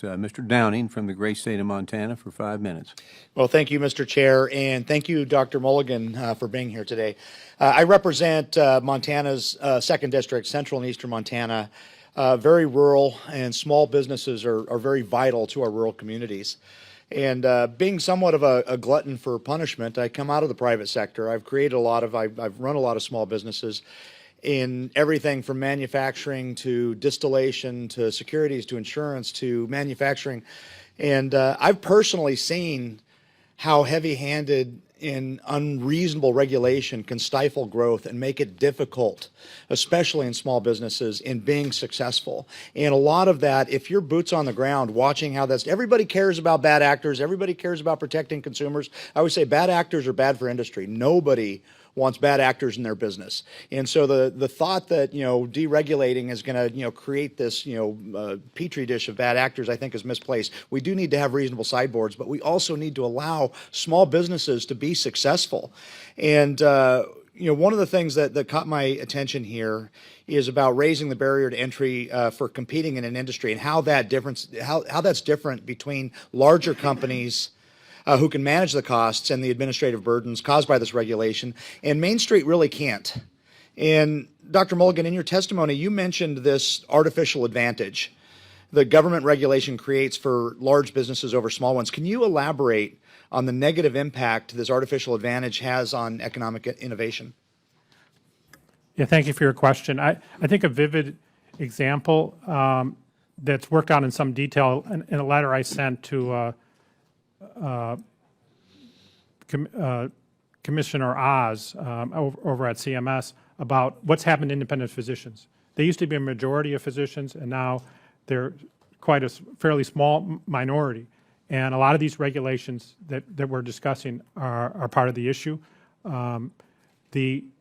Mr. Downing from the great state of Montana for 5 minutes. Well, thank you, Mr. Chair, and thank you, Dr. Mulligan, for being here today. I represent Montana's 2nd District, Central and Eastern Montana. Very rural, and small businesses are very vital to our rural communities. And being somewhat of a glutton for punishment, I come out of the private sector. I've run a lot of small businesses in everything from manufacturing to distillation to securities to insurance to manufacturing. And I've personally seen how heavy-handed and unreasonable regulation can stifle growth and make it difficult, especially in small businesses, in being successful. And a lot of that, if you're boots on the ground watching how everybody cares about bad actors, everybody cares about protecting consumers. I always say bad actors are bad for industry. Nobody wants bad actors in their business. And so the thought that, deregulating is going to, create this, Petri dish of bad actors, I think is misplaced. We do need to have reasonable sideboards, but we also need to allow small businesses to be successful. And, one of the things that caught my attention here is about raising the barrier to entry for competing in an industry and how that's different between larger companies who can manage the costs and the administrative burdens caused by this regulation, and Main Street really can't. And Dr. Mulligan, in your testimony, you mentioned this artificial advantage the government regulation creates for large businesses over small ones. Can you elaborate on the negative impact this artificial advantage has on economic innovation? Yeah, thank you for your question. I think a vivid example that's worked out in some detail in a letter I sent to Commissioner Oz over at CMS about what's happened to independent physicians. They used to be a majority of physicians, and now they're quite a fairly small minority. And a lot of these regulations that we're discussing are part of the issue.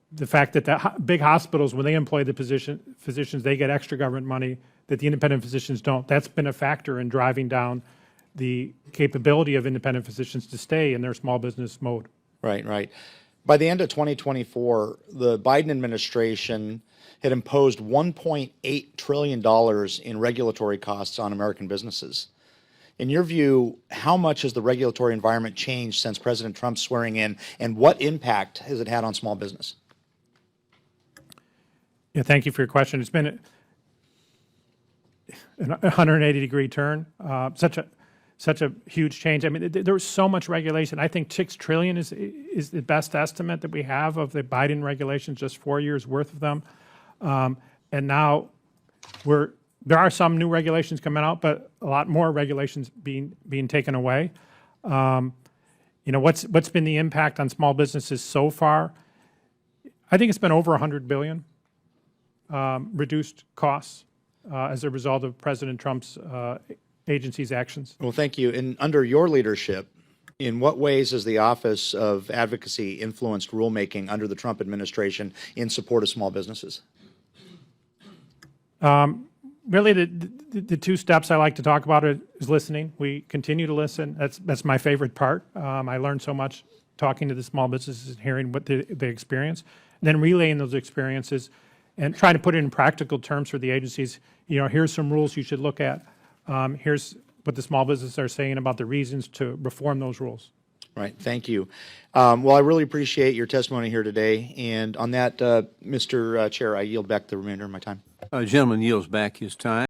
The fact that the big hospitals, when they employ the physicians, they get extra government money that the independent physicians don't. That's been a factor in driving down the capability of independent physicians to stay in their small business mode. Right, right. By the end of 2024, the Biden administration had imposed $1.8 trillion in regulatory costs on American businesses. In your view, how much has the regulatory environment changed since President Trump's swearing in, and what impact has it had on small business? Yeah, thank you for your question. It's been a 180-degree turn. Such a huge change. I mean, there was so much regulation. I think $6 trillion is the best estimate that we have of the Biden regulations, just 4 years worth of them. And now there are some new regulations coming out, but a lot more regulations being taken away. What's been the impact on small businesses so far? I think it's been over $100 billion reduced costs as a result of President Trump's agency's actions. Well, thank you. And under your leadership, in what ways has the Office of Advocacy influenced rulemaking under the Trump administration in support of small businesses? Really, the two steps I like to talk about is listening. We continue to listen. That's my favorite part. I learned so much talking to the small businesses and hearing what they experience, and then relaying those experiences and trying to put it in practical terms for the agencies. Here's some rules you should look at. Here's what the small businesses are saying about the reasons to reform those rules. Right. Thank you. Well, I really appreciate your testimony here today. And on that, Mr. Chair, I yield back the remainder of my time. Gentleman yields back his time.